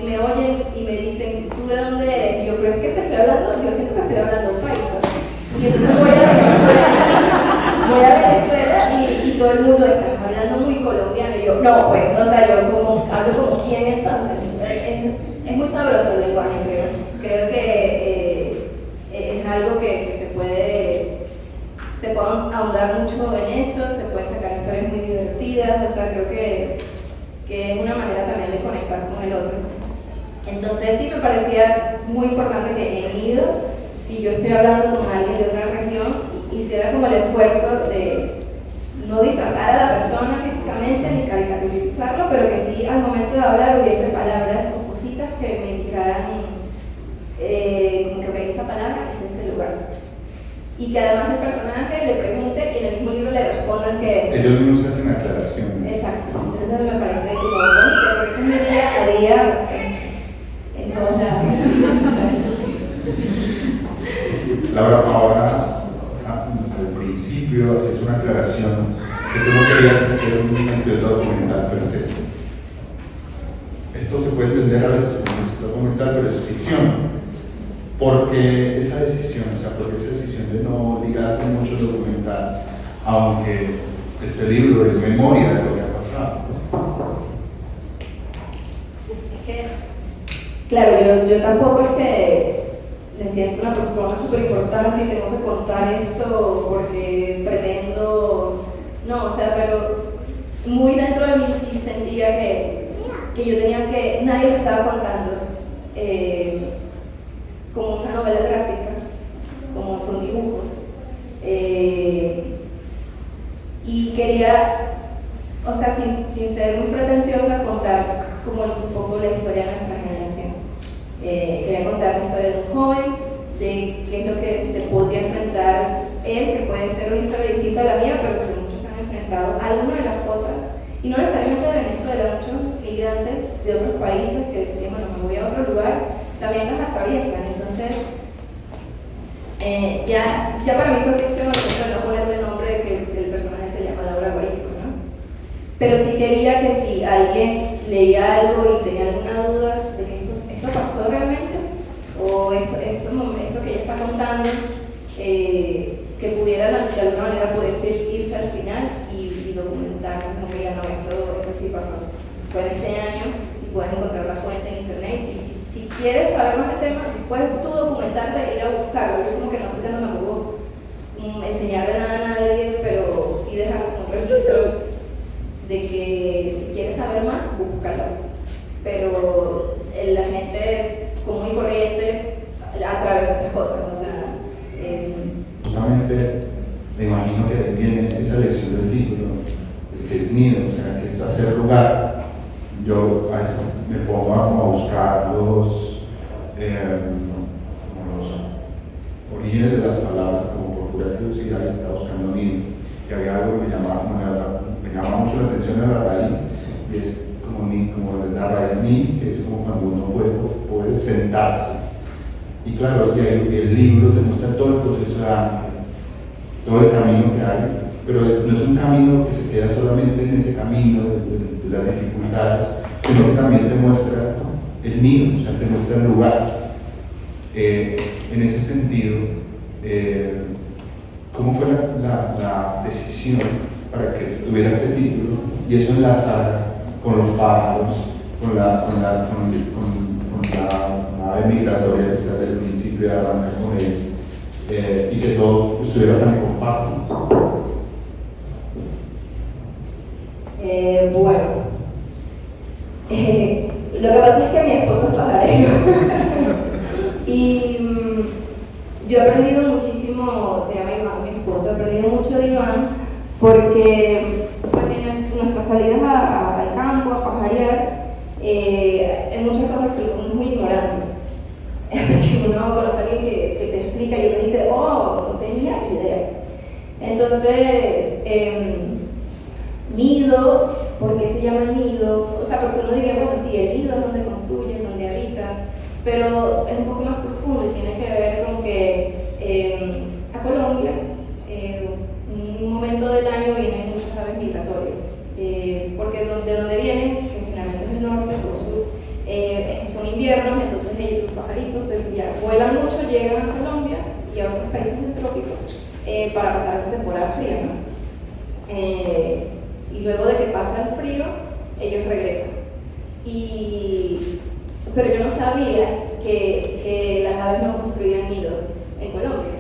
me oyen y me dicen, ¿tú de dónde eres? Y yo, pero es que te estoy hablando, yo siempre estoy hablando paisa. Y entonces voy a Venezuela y todo el mundo está hablando muy colombiano. Y yo, no, pues, o sea, yo hablo como quién entonces. Es muy sabroso el lenguaje, creo que es algo que se puede ahondar mucho en eso, se pueden sacar historias muy divertidas, o sea, creo que es una manera también de conectar con el otro. Entonces sí me parecía muy importante que en Nido, si yo estoy hablando con alguien de otra región, hiciera como el esfuerzo de no disfrazar a la persona físicamente ni caricaturizarlo, pero que sí al momento de hablar hubiese palabras o cositas que me indicaran como que esa palabra es de este lugar. Y que además el personaje le pregunte y en el mismo libro le respondan que es. Ellos mismos hacen aclaraciones. Exacto, entonces me parece como bonito, porque ese es mi día a día en todos lados. Laura, ahora al principio haces una aclaración que tú no querías hacer un estudio documental per se. Esto se puede entender a veces como un estudio documental, pero es ficción. ¿por qué esa decisión? O sea, ¿por qué esa decisión de no ligarte mucho al documental, aunque este libro es memoria de lo que ha pasado? Es que, claro, yo tampoco es que me siento una persona súper importante y tengo que contar esto porque pretendo, no, o sea, pero muy dentro de mí sí sentía que yo tenía que, nadie me estaba contando como una novela gráfica, como con dibujos, y quería, o sea, sin ser muy pretenciosa, contar como un poco la historia de nuestra generación. Quería contar la historia de un joven, de qué es lo que se podría enfrentar él, que puede ser una historia distinta a la mía, pero que muchos han enfrentado algunas de las cosas, y no necesariamente de Venezuela, muchos migrantes de otros países que decían, bueno, me voy a otro lugar, también las atraviesan. Entonces, ya para mí fue ficción, entonces no ponerle nombre de que el personaje se llama Laura Guarico, ¿no? Pero sí quería que si alguien leía algo y tenía alguna duda de que esto pasó realmente, o esto que ella está contando, que pudieran de alguna manera poderse irse al final y documentarse, como que ya no, esto sí pasó, fue en este año, y puedes encontrar la fuente en internet, y si quieres saber más del tema, puedes tú documentarte e ir a buscarlo. Yo como que no pretendo tampoco enseñarle nada a nadie, pero sí dejar como un registro de que si quieres saber más, búscalo. Pero la gente común y corriente atravesó estas cosas, o sea... Justamente me imagino que viene esa lección del título, el que es nido, o sea, que es hacer lugar. Yo a esto me pongo a buscar los orígenes de las palabras, como por pura curiosidad, y estaba buscando nido, y había algo que me llamaba mucho la atención de la raíz, y es como la raíz ni, que es como cuando uno puede sentarse. Y claro, el libro te muestra todo el proceso de Ángel, todo el camino que hay, pero no es un camino que se queda solamente en ese camino de las dificultades, sino que también te muestra el nido, o sea, te muestra el lugar. En ese sentido, ¿cómo fue la decisión para que tuviera este título y eso enlazara con los pájaros, con la nave migratoria que está desde el principio de arrancar con ellos, y que todo estuviera tan compacto? Bueno, lo que pasa es que mi esposo es pajarero y yo he aprendido muchísimo, se llama Iván, mi esposo, he aprendido mucho de Iván porque en nuestras salidas al campo, a pajarear, hay muchas cosas que uno es muy ignorante. Hasta que uno conoce a alguien que te explica y uno dice, oh, no tenía idea. Entonces, nido, ¿por qué se llama nido? O sea, porque uno diría, bueno, sí, el nido es donde construyes, donde habitas, pero es un poco más profundo y tiene que ver con que a Colombia, en un momento del año vienen muchas aves migratorias, porque de donde vienen, que generalmente es el norte o el sur, son inviernos, entonces los pajaritos vuelan mucho, llegan a Colombia y a otros países del trópico para pasar esa temporada fría, ¿no? Y luego de que pasa el frío, ellos regresan. Pero yo no sabía que las aves no construían nido en Colombia.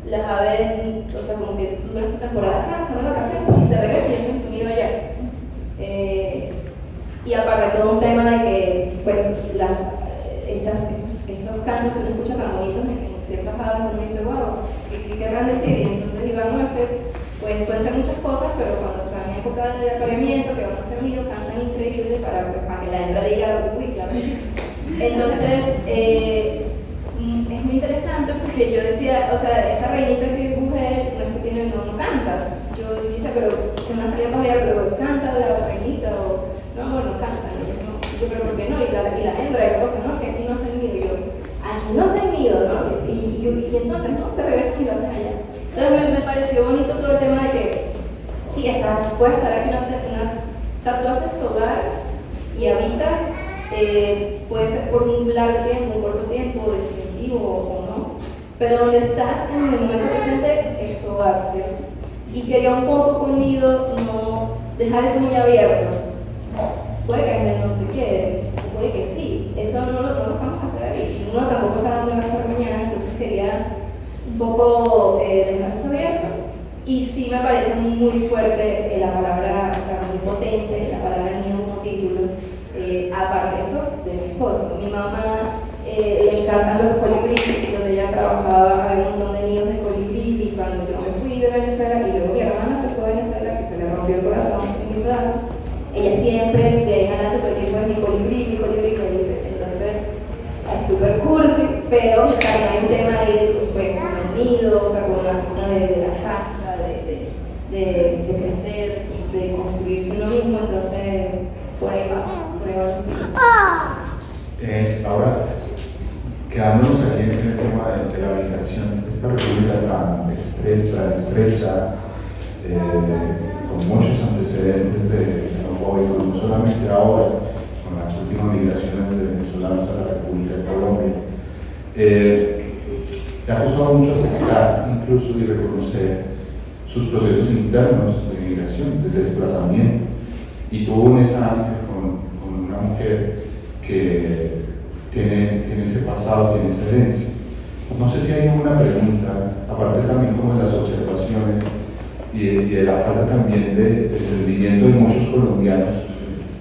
Las aves, o sea, como que duran su temporada acá, están de vacaciones y se regresan y hacen su nido allá. Y aparte todo un tema de que, pues, estos cantos que uno escucha tan bonitos en ciertas aves, uno dice, wow, ¿qué querrán decir? Y entonces Iván Huésped, pues pueden ser muchas cosas, pero cuando están en época de apareamiento, que van a ser nidos, cantan increíble para que la hembra diga, uy, claro que sí. Entonces, es muy interesante porque yo decía, o sea, esa reinita que dibujé no canta. Yo decía, pero una salida para allá, pero canta la reinita, o no cantan. Yo, pero ¿por qué no? Y la hembra y la cosa, ¿no? Que aquí no hacen nido. Y yo, aquí no hacen nido, ¿no? Y entonces, no, se regresan y lo hacen allá. Entonces me pareció bonito todo el tema de que si puedes estar aquí o sea, tú haces tu hogar y habitas, puede ser por un largo tiempo, un corto tiempo, positivo o no, pero donde estás en el momento presente es tu hogar, ¿cierto? Y quería un poco con Nido no dejar eso muy abierto. Puede que no se quede, puede que sí, eso no lo vamos a hacer y uno tampoco sabe dónde va a estar mañana, entonces quería un poco dejar eso abierto. Y sí me parece muy fuerte la palabra, o sea, muy potente la palabra nido como título. Aparte de eso, de mi esposo. Mi mamá le encantan los colibríes, donde ella trabajaba, había un montón de nidos de colibrí, y cuando yo me fui de Venezuela y luego mi hermana se fue a Venezuela, que se le rompió el corazón en mil pedazos, ella siempre, de ahí en adelante, todo el tiempo es mi colibrí, me dice. Entonces, es súper cursi, pero también hay un tema ahí de pues, el nido, o sea, con la cosa de la casa, de crecer, de construirse uno mismo, entonces, por ahí va. Ahora, quedándonos aquí en el tema de la migración, esta república tan estrecha, con muchos antecedentes de xenofobia, no solamente ahora, con las últimas migraciones de venezolanos a la República de Colombia, le ha costado mucho aceptar incluso y reconocer sus procesos internos de migración, de desplazamiento, y tuvo un escenario con una mujer que tiene ese pasado, tiene esa herencia. No sé si hay alguna pregunta, aparte también como de las observaciones y de la falta también de entendimiento de muchos colombianos,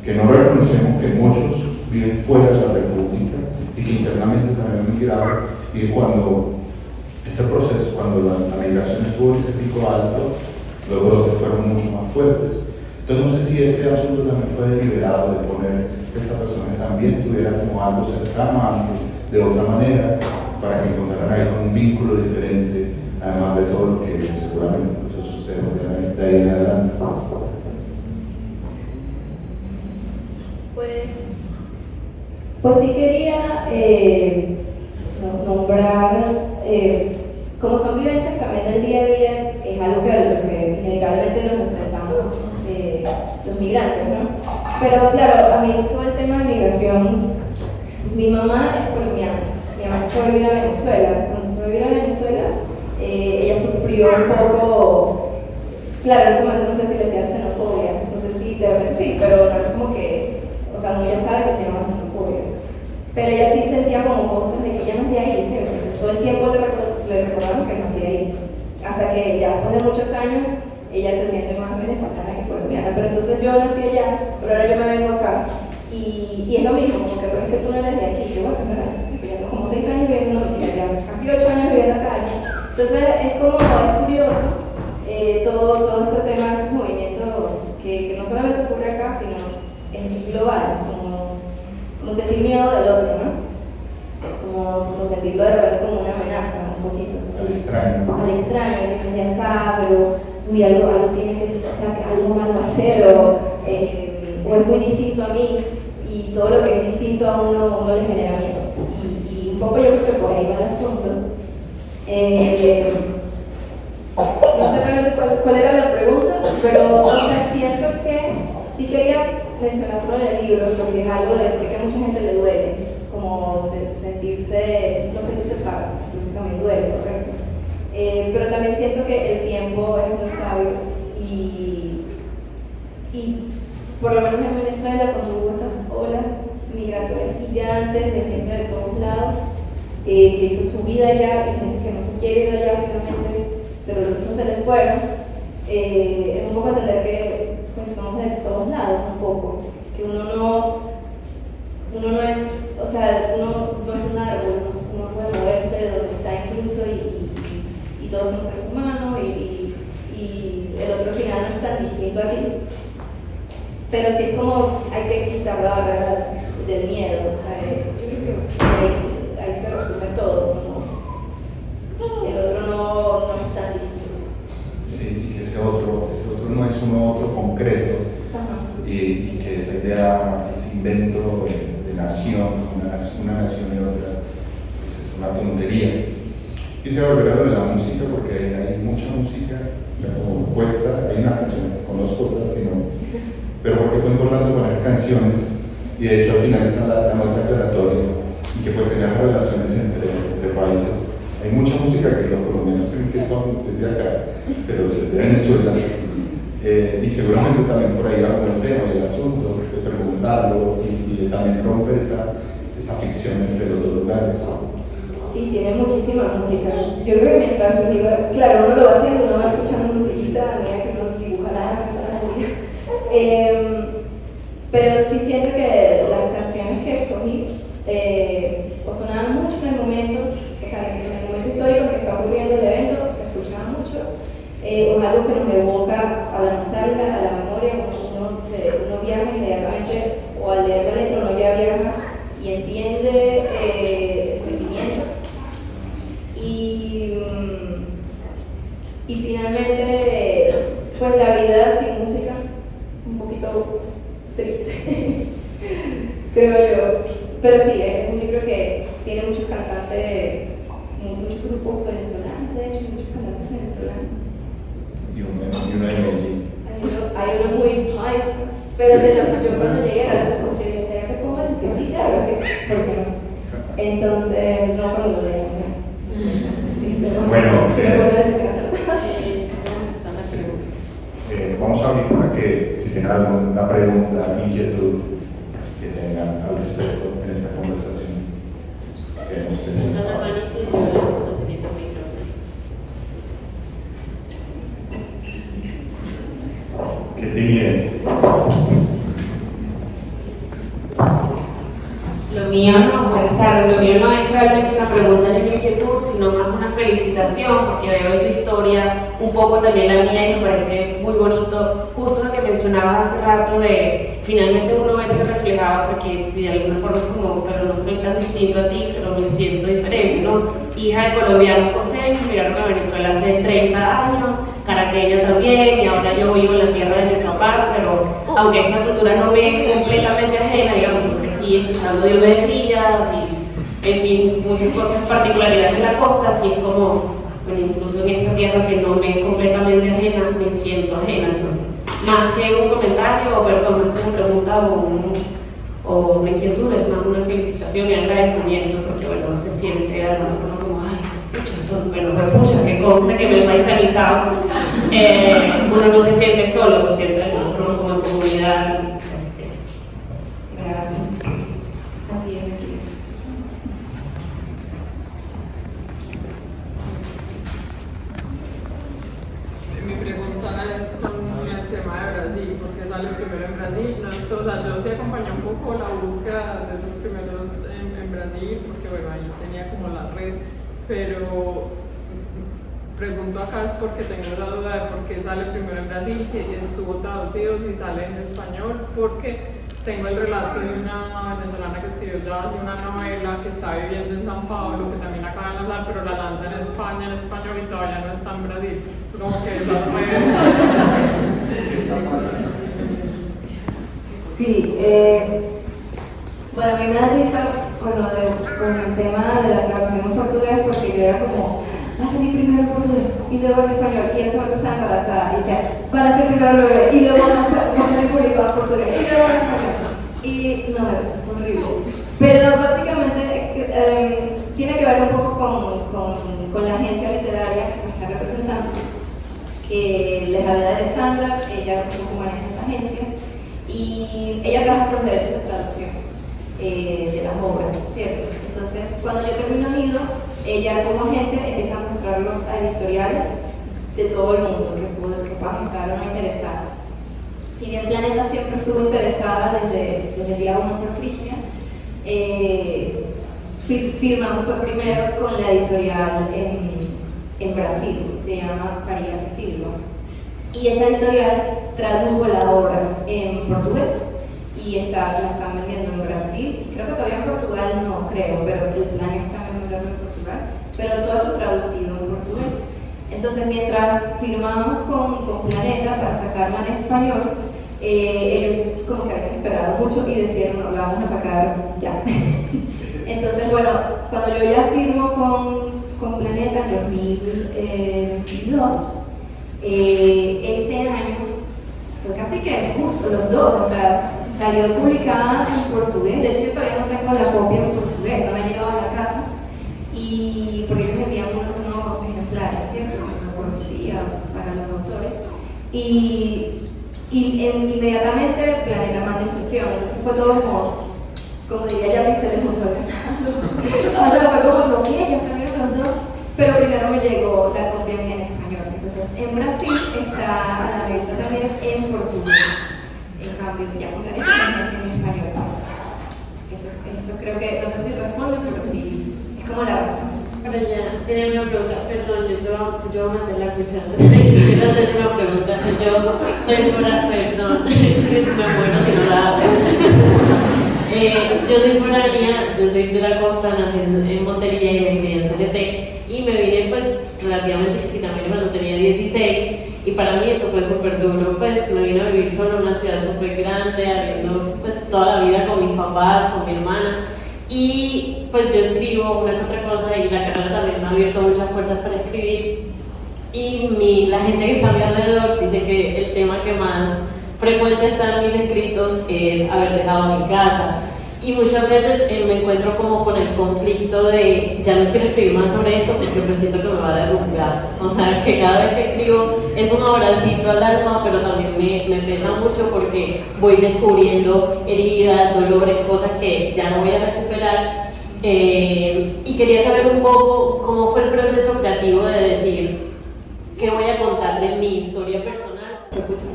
que no reconocemos que muchos viven fuera de la República y que internamente también han migrado, y que cuando ese proceso, cuando la migración estuvo en ese pico alto, los brotes fueron mucho más fuertes. Entonces no sé si ese asunto también fue deliberado de poner que esta persona también tuviera como algo cercano a algo de otra manera, para que encontraran ahí un vínculo diferente, además de todo lo que seguramente eso sucede de ahí en adelante. Pues sí quería nombrar, como son vivencias también del día a día, es algo que a lo que inevitablemente nos enfrentamos los migrantes, ¿no? Pero claro, a mí todo el tema de migración, mi mamá es colombiana, mi mamá se fue a vivir a Venezuela. Cuando se fue a vivir a Venezuela, ella sufrió un poco, claro, en ese momento no sé si le decían xenofobia, no sé si de repente sí, pero no es como que, o sea, uno ya sabe que se llama xenofobia. Pero ella sí sentía como cosas de que ella no es de ahí, ¿cierto? Todo el tiempo le recordaron que no es de ahí. Hasta que ya después de muchos años, ella se siente más venezolana que colombiana. Pero entonces yo nací allá, pero ahora yo me vengo acá. Y es lo mismo, como que, pero es que tú no eres de aquí. Yo, bueno, es verdad, yo tengo como 6 años viviendo, ya casi 8 años viviendo acá. Entonces es como, es curioso todo este tema, este movimiento que no solamente ocurre acá, sino es global, como sentir miedo del otro, ¿no? Como sentirlo de repente como una amenaza, un poquito. Al extraño. Al extraño, que es de acá, pero uy, algo tiene que, o sea, que algo mal va a hacer, o es muy distinto a mí, y todo lo que es distinto a uno le genera miedo. Y un poco yo creo que por ahí va el asunto. No sé realmente cuál era la pregunta, pero o sea, siento que sí quería mencionarlo en el libro, porque es algo de sé que a mucha gente le duele, como sentirse, no sentirse paga, incluso también duele, correcto. Pero también siento que el tiempo es muy sabio y por lo menos en Venezuela, cuando hubo esas olas migratorias gigantes de gente de todos lados, que hizo su vida allá, y gente que no se quiere ir allá finalmente, pero los hijos se les fueron, es un poco entender que pues, somos de todos lados, un poco, que uno no es, o sea, uno no es un árbol, uno puede moverse de donde está incluso y todos somos seres humanos y el otro final no es tan distinto a ti. Pero sí es como hay que quitar la barrera del miedo, o sea, ahí se resume todo, como el otro no es tan distinto. Sí, y que ese otro no es uno otro concreto. Ajá. Y que esa idea, ese invento de nación, una nación y otra, pues es una tontería. Quisiera volver a lo de la música porque hay mucha música compuesta, hay una canción que conozco, otras que no, pero porque fue importante poner canciones, y de hecho al final está la nota aclaratoria y que pues genera relaciones entre países. Hay mucha música que los colombianos creen que son desde acá, pero es de Venezuela. Y seguramente también por ahí va el tema y el asunto, de preguntarlo y de también romper esa ficción entre los dos lugares. Sí, tiene muchísima música. Yo creo que mientras uno iba, claro, uno lo va haciendo, uno va escuchando musiquita a medida que uno dibuja las pero sí siento que las canciones que escogí o sonaban mucho en el momento, o sea, en el momento histórico que está ocurriendo el evento, se escuchaba mucho, o es algo que nos evoca a la nostalgia, a la memoria, cuando uno viaja inmediatamente, o al leer la letra uno ya viaja y entiende el sentimiento. Y finalmente, pues la vida sin música es un poquito triste, creo yo. Pero sí, es un libro que tiene muchos cantantes, muchos grupos venezolanos, de hecho, muchos cantantes venezolanos. Y uno de Medellín. Hay uno muy paisa, pero sí. Yo cuando llegué a la presentación dije, ¿será que pongo ese? Que sí, claro, ¿por qué no? Entonces, no cuando lo leí. Bueno, vamos a abrir para que si tienen alguna pregunta, inquietud que tengan al respecto en esta conversación que hemos tenido. ¿Qué timidez? Lo mío no, buenas tardes, lo mío no es realmente una pregunta ni una inquietud, sino más una felicitación, porque veo en tu historia un poco también la mía y me parece muy bonito, justo lo que mencionabas hace rato de finalmente uno verse reflejado, porque si de alguna forma como, pero no soy tan distinto a ti, pero me siento diferente, ¿no? Hija de colombianos costeños, migraron a Venezuela hace 30 años, caraqueña también, y ahora yo vivo en la tierra de mis papás, pero aunque esta cultura no me es completamente ajena, digamos, porque sí, escuchando Diomedes Díaz y, en fin, muchas cosas, particularidades de la costa, así es como, bueno, incluso en esta tierra que no me es completamente ajena, me siento ajena, entonces, más que un comentario, o perdón, más que una pregunta o una inquietud, es más una felicitación y agradecimiento, porque bueno, se siente de alguna forma como, ay, bueno, me pucha, qué cosa que me he paisanizado. Uno no se siente solo, se siente como en comunidad. Eso. Gracias. Así es. Mi pregunta es con el tema de Brasil, porque sale primero en Brasil. No, o sea, yo sí acompañé un poco la búsqueda de esos primeros en Brasil, porque bueno, ahí tenía como la red. Pero pregunto acá es porque tengo la duda de por qué sale primero en Brasil, si estuvo traducido, si sale en español, porque tengo el relato de una venezolana que escribió ya hace una novela que está viviendo en San Pablo, que también acaba de lanzar, pero la lanza en España, en español, y todavía no está en Brasil. Es como que esa fue... ¿Qué está pasando? Sí, bueno, a mí me da risa con el tema de la traducción en portugués, porque yo era como, va a salir primero en portugués y luego en español, y en ese momento estaba embarazada, y decía, van a ser primero el bebé, y luego va a salir publicado en portugués, y luego en español. Y no, eso es horrible. Pero básicamente tiene que ver un poco con la agencia literaria que me está representando. Les hablé de Sandra, ella un poco maneja esa agencia, y ella trabaja por los derechos de traducción de las obras, ¿cierto? Entonces, cuando yo termino el nido, ella como agente empieza a mostrarlo a editoriales de todo el mundo que puedan estar o no interesadas. Si bien Planeta siempre estuvo interesada desde el día 1 por Cristian, firmamos fue primero con la editorial en Brasil, que se llama Faria del Siglo. Y esa editorial tradujo la obra en portugués y la están vendiendo en Brasil. Creo que todavía en Portugal no creo, pero el plan está vendiendo en Portugal. Pero todo eso traducido en portugués. Entonces, mientras firmamos con Planeta para sacarla en español, ellos como que habían esperado mucho y decidieron, no, la vamos a sacar ya. Entonces, bueno, cuando yo ya firmo con Planeta en 2022, este año fue casi que justo los dos, o sea, salió publicada en portugués. De hecho, yo todavía no tengo la copia en portugués, no me para los autores. Y inmediatamente Planeta manda impresión, entonces fue todo como diría ya se les montó ganando. O sea, fue como, no, mira, ya salieron los dos, pero primero me llegó la copia en español. Entonces, en Brasil está a la venta también en portugués. En cambio, ya con Planeta en español. Eso creo que, no sé si responde, pero sí, es como la razón. Pero ya, tiene una pregunta, perdón, yo maté la cuchara. Quiero hacer una pregunta. Yo soy perdón, me muero si no la hago. Yo soy foránea, yo soy de la costa, nací en Montería y me crié en CTT. Y me vine pues relativamente chiquita, me vine cuando tenía 16. Y para mí eso fue súper duro, pues me vine a vivir solo en una ciudad súper grande, habiendo pues, toda la vida con mis papás, con mi hermana. Y pues yo escribo una que otra cosa y la carrera también me ha abierto muchas puertas para escribir. Y la gente que está a mi alrededor dice que el tema que más frecuente está en mis escritos es haber dejado mi casa. Y muchas veces me encuentro como con el conflicto de ya no quiero escribir más sobre esto porque pues siento que me va a derrumbar. O sea, que cada vez que escribo es un abracito al alma, pero también me pesa mucho porque voy descubriendo heridas, dolores, cosas que ya no voy a recuperar. Y quería saber un poco cómo fue el proceso creativo de decir qué voy a contar de mi historia personal.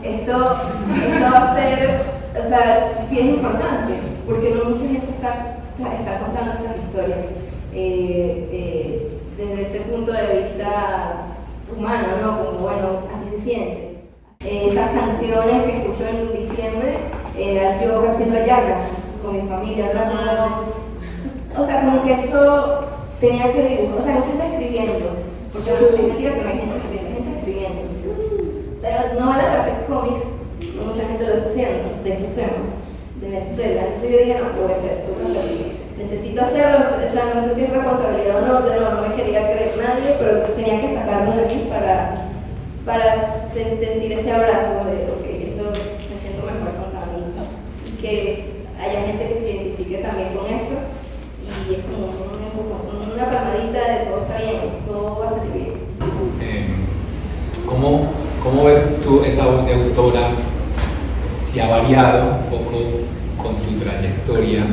Esto va a ser, o sea, sí es importante, porque no mucha gente está contando estas historias desde ese punto de vista humano, ¿no? Como, bueno, así se siente. Esas canciones que escucho en diciembre, era yo haciendo llagas con mi familia, o sea, como que eso tenía que dibujar, o sea, mucha gente escribiendo, porque no es mentira que no hay gente escribiendo, hay gente escribiendo. Pero no vale Perfect Comics, no mucha gente lo está haciendo, de estos temas, de Venezuela. Entonces yo dije, no, lo voy a hacer, necesito hacerlo, o sea, no sé si es responsabilidad o no me quería creer nadie, pero tenía que sacarlo de mí para sentir ese abrazo de, ok, esto me siento mejor contando, que haya gente que se identifique también con esto, y es como una palmadita de todo está bien, todo va a salir bien. ¿Cómo ves tú esa voz de autora? Si ha variado un poco con tu trayectoria,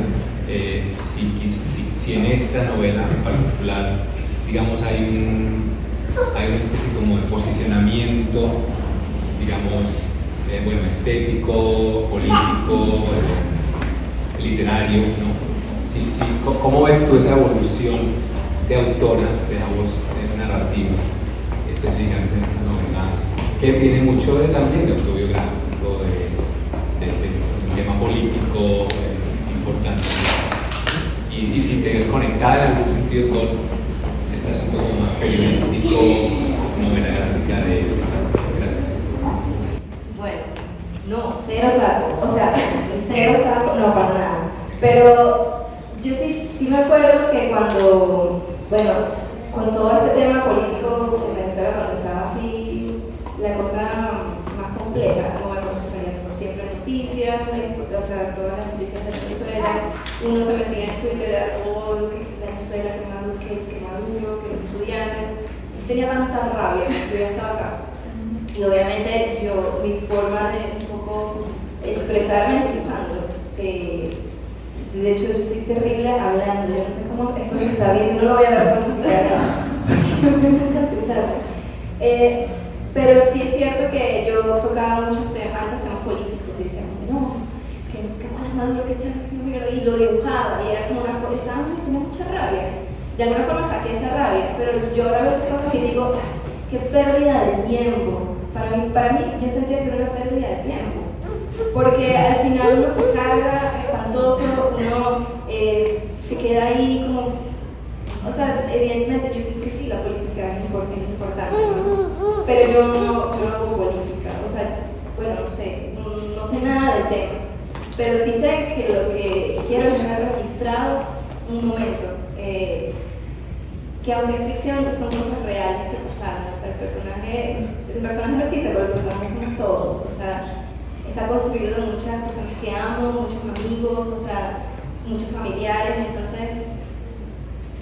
si en esta novela en particular, digamos, hay una especie como de posicionamiento, digamos, bueno, estético, político, literario, ¿no? ¿Cómo ves tú esa evolución de autora, de la voz narrativa, específicamente en esta novela, que tiene mucho también de autobiográfico, de tema político importante? Y si te desconectada en algún sentido con este asunto como más periodístico, novela gráfica de eso. Gracias. Bueno, no, cero saco, o sea, cero saco, no para nada. Pero yo sí me acuerdo que cuando, bueno, con todo este tema político en Venezuela, cuando estaba así la cosa más compleja, como porque salían por siempre noticias, o sea, todas las noticias de Venezuela, uno se metía en Twitter, era todo que Venezuela, que Maduro, que los estudiantes. Yo tenía tanta rabia que yo estaba acá. Y obviamente mi forma de un poco expresarme es dibujando. De hecho, yo soy terrible hablando, yo no sé cómo esto se está viendo, no lo voy a ver por ni siquiera, me gusta escuchar. Pero sí es cierto que yo tocaba muchos temas políticos, y decía, no, que malas Maduro, que Chávez, y lo dibujaba, y era como una forma, tenía mucha rabia. De alguna forma saqué esa rabia, pero yo ahora veo esas cosas y digo, qué pérdida de tiempo. Para mí, yo sentía que era una pérdida de tiempo. Porque al final uno se carga espantoso, uno se queda ahí como, o sea, evidentemente yo sé que sí, la política es importante, ¿no? Pero yo no hago política, o sea, bueno, no sé nada del tema, pero sí sé que lo que quiero es dejar registrado un momento, que aunque en ficción son cosas reales que pasaron, o sea, el personaje no existe, pero el personaje somos todos, o sea, está construido de muchas personas que amo, muchos amigos, o sea, muchos familiares, entonces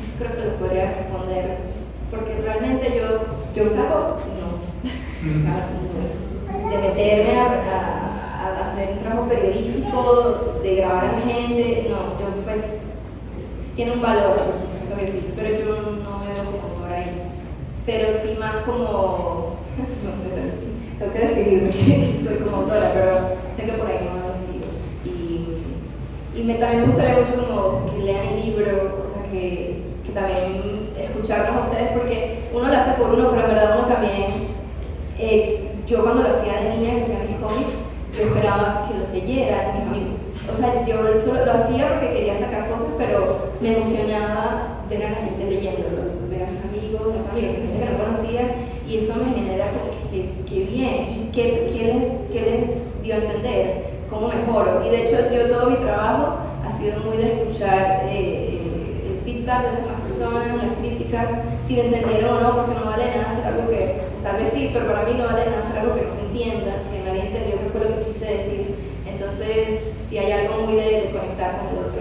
eso creo que lo podría responder, porque realmente yo saco, no. O sea, de meterme a hacer un trabajo periodístico, de grabar a la gente, no, yo pues, tiene un valor, por supuesto que sí, pero yo no me veo como por ahí. Pero sí más como, no sé, tengo que definirme que soy como autora, pero sé que por ahí no van los tiros. También me gustaría mucho como que lean el libro, o sea, que también escucharnos a ustedes, porque uno lo hace por uno, pero en verdad uno también, yo cuando lo hacía de niña, que hacía mis cómics, yo esperaba que los leyeran mis amigos. O sea, yo solo lo hacía porque quería sacar cosas, pero me emocionaba ver a la gente leyéndolos, ver a mis amigos, los amigos, gente que no conocía, y eso me genera como que bien, y qué les dio a entender, cómo mejoro. Y de hecho, yo todo mi trabajo ha sido muy de escuchar el feedback de las demás personas, las críticas, si lo entendieron o no, porque no vale nada hacer algo que, tal vez sí, pero para mí no vale nada hacer algo que no se entienda, que nadie entendió qué fue lo que quise decir. Entonces, si hay algo muy de conectar con el otro,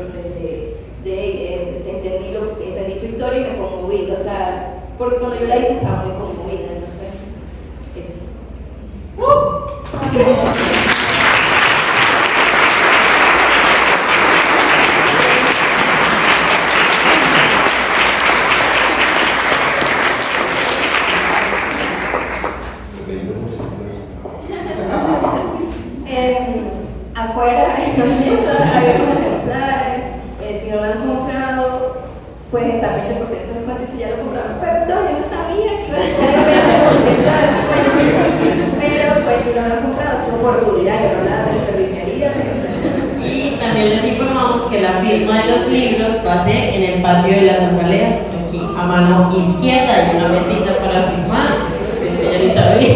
entendí tu historia y me conmoví, o sea, porque cuando yo la hice estaba muy conmovida, entonces, eso. Afuera en la mesa hay unos ejemplares, si no lo han comprado, pues está 20% de descuento, y si ya lo compraron, perdón, yo no sabía que iba a tener 20% de descuento, pero pues si no lo han comprado es una oportunidad, que no la desperdiciaría. Y también les informamos que la firma de los libros va a ser en el patio de las azaleas, aquí a mano izquierda hay una mesita para firmar, pues que ya ni sabía.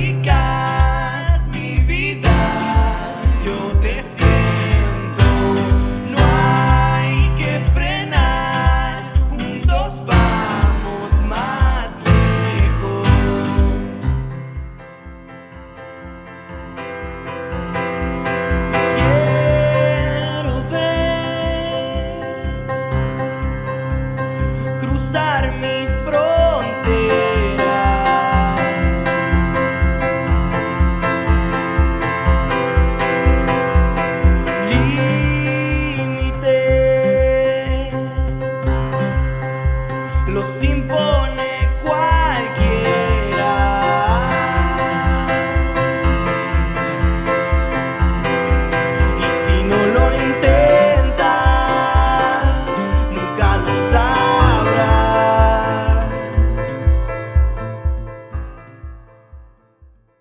Amplificas mi vida, yo te siento, no hay que frenar, juntos vamos más lejos. Quiero ver cruzar mi frontera, límites, los